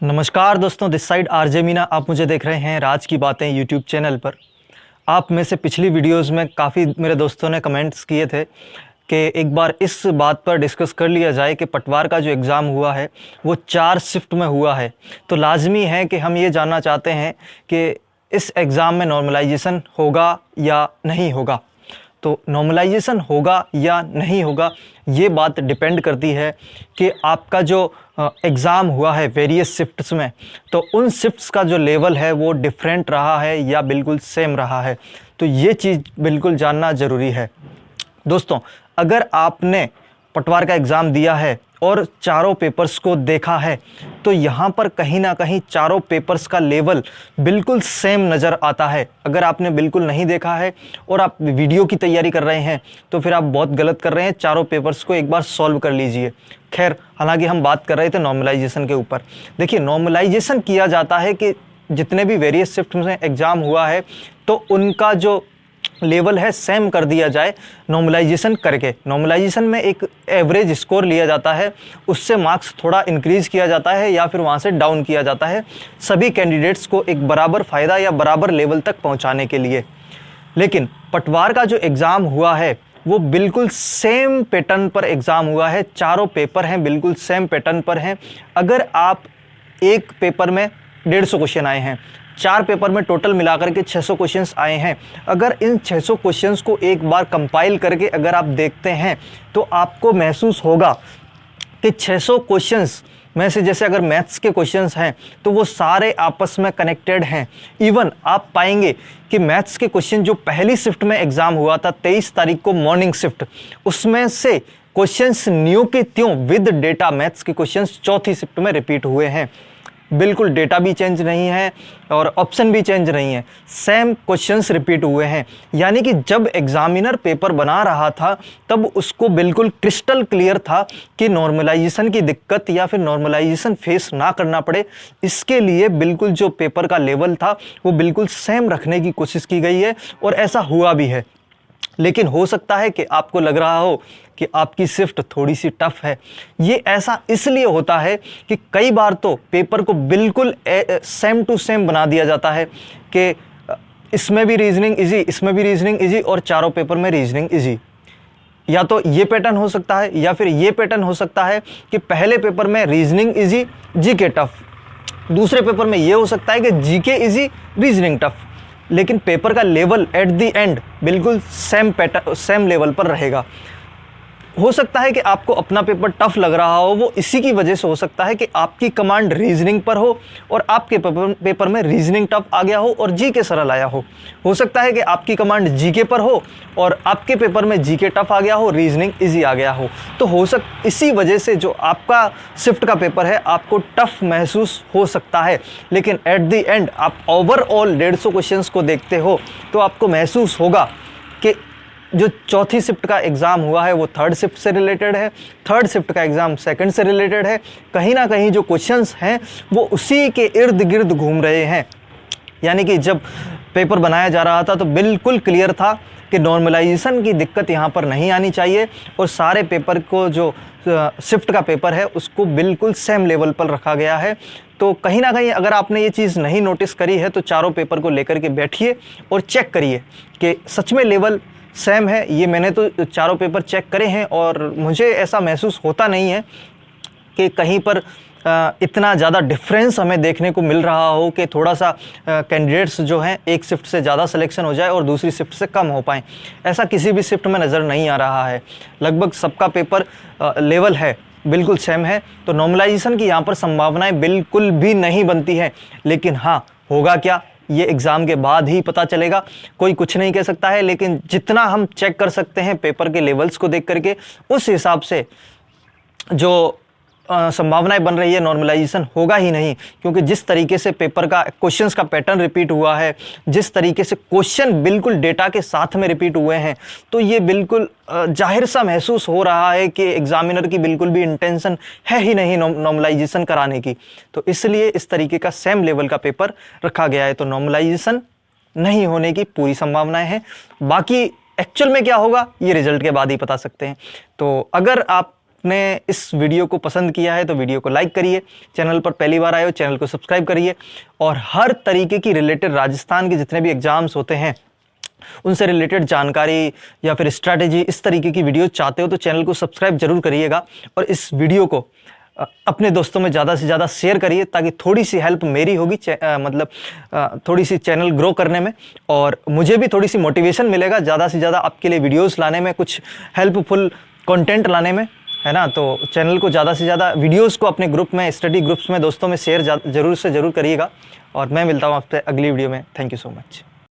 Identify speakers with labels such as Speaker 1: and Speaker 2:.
Speaker 1: नमस्कार दोस्तों, this side RJ Meena. आप मुझे देख रहे हैं राज की बातें यूट्यूब चैनल पर। आप में से पिछली वीडियोस में काफ़ी मेरे दोस्तों ने कमेंट्स किए थे कि एक बार इस बात पर डिस्कस कर लिया जाए कि पटवार का जो एग्ज़ाम हुआ है वो 4 शिफ्ट में हुआ है। तो लाजमी है कि हम ये जानना चाहते हैं कि इस एग्ज़ाम में नॉर्मलाइजेशन होगा या नहीं होगा। तो नॉर्मलाइजेशन होगा या नहीं होगा, ये बात डिपेंड करती है कि आपका जो एग्ज़ाम हुआ है वेरियस शिफ्ट्स में, तो उन शिफ्ट्स का जो लेवल है वो डिफरेंट रहा है या बिल्कुल सेम रहा है। तो ये चीज़ बिल्कुल जानना ज़रूरी है दोस्तों। अगर आपने पटवार का एग्ज़ाम दिया है और चारों पेपर्स को देखा है तो यहाँ पर कहीं ना कहीं चारों पेपर्स का लेवल बिल्कुल सेम नज़र आता है। अगर आपने बिल्कुल नहीं देखा है और आप वीडियो की तैयारी कर रहे हैं तो फिर आप बहुत गलत कर रहे हैं। चारों पेपर्स को एक बार सॉल्व कर लीजिए। खैर, हालांकि हम बात कर रहे थे नॉर्मलाइजेशन के ऊपर। देखिए, नॉर्मलाइजेशन किया जाता है कि जितने भी वेरियस शिफ्ट में एग्ज़ाम हुआ है तो उनका जो लेवल है सेम कर दिया जाए नॉर्मलाइजेशन करके। नॉर्मलाइजेशन में एक एवरेज स्कोर लिया जाता है, उससे मार्क्स थोड़ा इंक्रीज़ किया जाता है या फिर वहाँ से डाउन किया जाता है, सभी कैंडिडेट्स को एक बराबर फ़ायदा या बराबर लेवल तक पहुँचाने के लिए। लेकिन पटवार का जो एग्ज़ाम हुआ है वो बिल्कुल सेम पैटर्न पर एग्ज़ाम हुआ है। चारों पेपर हैं बिल्कुल सेम पैटर्न पर हैं। अगर आप एक पेपर में 150 क्वेश्चन आए हैं, 4 पेपर में टोटल मिलाकर के 600 क्वेश्चंस आए हैं, अगर इन 600 क्वेश्चंस को एक बार कंपाइल करके अगर आप देखते हैं तो आपको महसूस होगा कि 600 क्वेश्चंस में से जैसे अगर मैथ्स के क्वेश्चंस हैं तो वो सारे आपस में कनेक्टेड हैं। इवन आप पाएंगे कि मैथ्स के क्वेश्चन जो पहली शिफ्ट में एग्ज़ाम हुआ था 23 तारीख को मॉर्निंग शिफ्ट, उसमें से क्वेश्चंस न्यू के त्यों विद डेटा मैथ्स के क्वेश्चंस चौथी शिफ्ट में रिपीट हुए हैं। बिल्कुल डेटा भी चेंज नहीं है और ऑप्शन भी चेंज नहीं है, सेम क्वेश्चंस रिपीट हुए हैं। यानी कि जब एग्जामिनर पेपर बना रहा था तब उसको बिल्कुल क्रिस्टल क्लियर था कि नॉर्मलाइजेशन की दिक्कत या फिर नॉर्मलाइजेशन फेस ना करना पड़े, इसके लिए बिल्कुल जो पेपर का लेवल था वो बिल्कुल सेम रखने की कोशिश की गई है और ऐसा हुआ भी है। लेकिन हो सकता है कि आपको लग रहा हो कि आपकी शिफ्ट थोड़ी सी टफ है। ये ऐसा इसलिए होता है कि कई बार तो पेपर को बिल्कुल सेम टू सेम बना दिया जाता है कि इसमें भी रीजनिंग इजी, इसमें भी रीजनिंग इजी और चारों पेपर में रीजनिंग इजी। या तो ये पैटर्न हो सकता है या फिर ये पैटर्न हो सकता है कि पहले पेपर में रीजनिंग इजी, जीके टफ। दूसरे पेपर में ये हो सकता है कि जीके इजी, रीजनिंग टफ। लेकिन पेपर का लेवल एट द एंड बिल्कुल सेम पैटर्न, सेम लेवल पर रहेगा। हो सकता है कि आपको अपना पेपर टफ लग रहा हो, वो इसी की वजह से हो सकता है कि आपकी कमांड रीजनिंग पर हो और आपके पेपर में रीजनिंग टफ आ गया हो और जीके सरल आया हो सकता है कि आपकी कमांड जीके पर हो और आपके पेपर में जीके टफ आ गया हो, रीजनिंग इजी आ गया हो। तो इसी वजह से जो आपका शिफ्ट का पेपर है आपको टफ महसूस हो सकता है। लेकिन एट द एंड आप ओवरऑल 150 क्वेश्चंस को देखते हो तो आपको महसूस होगा कि जो चौथी शिफ्ट का एग्ज़ाम हुआ है वो थर्ड शिफ्ट से रिलेटेड है, थर्ड शिफ्ट का एग्ज़ाम सेकंड से रिलेटेड है। कहीं ना कहीं जो क्वेश्चंस हैं वो उसी के इर्द गिर्द घूम रहे हैं। यानी कि जब पेपर बनाया जा रहा था तो बिल्कुल क्लियर था कि नॉर्मलाइजेशन की दिक्कत यहाँ पर नहीं आनी चाहिए और सारे पेपर को जो शिफ्ट का पेपर है उसको बिल्कुल सेम लेवल पर रखा गया है। तो कहीं ना कहीं अगर आपने ये चीज़ नहीं नोटिस करी है तो चारों पेपर को लेकर के बैठिए और चेक करिए कि सच में लेवल सेम है। ये मैंने तो चारों पेपर चेक करे हैं और मुझे ऐसा महसूस होता नहीं है कि कहीं पर इतना ज़्यादा डिफरेंस हमें देखने को मिल रहा हो कि थोड़ा सा कैंडिडेट्स जो हैं एक शिफ्ट से ज़्यादा सिलेक्शन हो जाए और दूसरी शिफ्ट से कम हो पाएँ। ऐसा किसी भी शिफ्ट में नज़र नहीं आ रहा है। लगभग सबका पेपर लेवल है, बिल्कुल सेम है। तो नॉर्मलाइजेशन की यहाँ पर संभावनाएं बिल्कुल भी नहीं बनती हैं। लेकिन हाँ, होगा क्या ये एग्ज़ाम के बाद ही पता चलेगा, कोई कुछ नहीं कह सकता है। लेकिन जितना हम चेक कर सकते हैं पेपर के लेवल्स को देख करके, उस हिसाब से जो संभावनाएं बन रही है नॉर्मलाइजेशन होगा ही नहीं। क्योंकि जिस तरीके से पेपर का क्वेश्चंस का पैटर्न रिपीट हुआ है, जिस तरीके से क्वेश्चन बिल्कुल डेटा के साथ में रिपीट हुए हैं, तो ये बिल्कुल जाहिर सा महसूस हो रहा है कि एग्जामिनर की बिल्कुल भी इंटेंशन है ही नहीं नॉर्मलाइजेशन कराने की। तो इसलिए इस तरीके का सेम लेवल का पेपर रखा गया है। तो नॉर्मलाइजेशन नहीं होने की पूरी संभावनाएं हैं। बाकी एक्चुअल में क्या होगा ये रिजल्ट के बाद ही बता सकते हैं। तो अगर आप आपने इस वीडियो को पसंद किया है तो वीडियो को लाइक करिए, चैनल पर पहली बार आए हो चैनल को सब्सक्राइब करिए, और हर तरीके की रिलेटेड राजस्थान के जितने भी एग्ज़ाम्स होते हैं उनसे रिलेटेड जानकारी या फिर स्ट्रैटेजी इस तरीके की वीडियो चाहते हो तो चैनल को सब्सक्राइब जरूर करिएगा, और इस वीडियो को अपने दोस्तों में ज़्यादा से ज़्यादा शेयर करिए ताकि थोड़ी सी हेल्प मेरी होगी, थोड़ी सी चैनल ग्रो करने में, और मुझे भी थोड़ी सी मोटिवेशन मिलेगा ज़्यादा से ज़्यादा आपके लिए वीडियोस लाने में, कुछ हेल्पफुल कंटेंट लाने में, है ना। तो चैनल को ज़्यादा से ज़्यादा वीडियोस को अपने ग्रुप में, स्टडी ग्रुप्स में दोस्तों में शेयर ज़रूर से ज़रूर करिएगा, और मैं मिलता हूँ आपसे अगली वीडियो में। Thank you so much.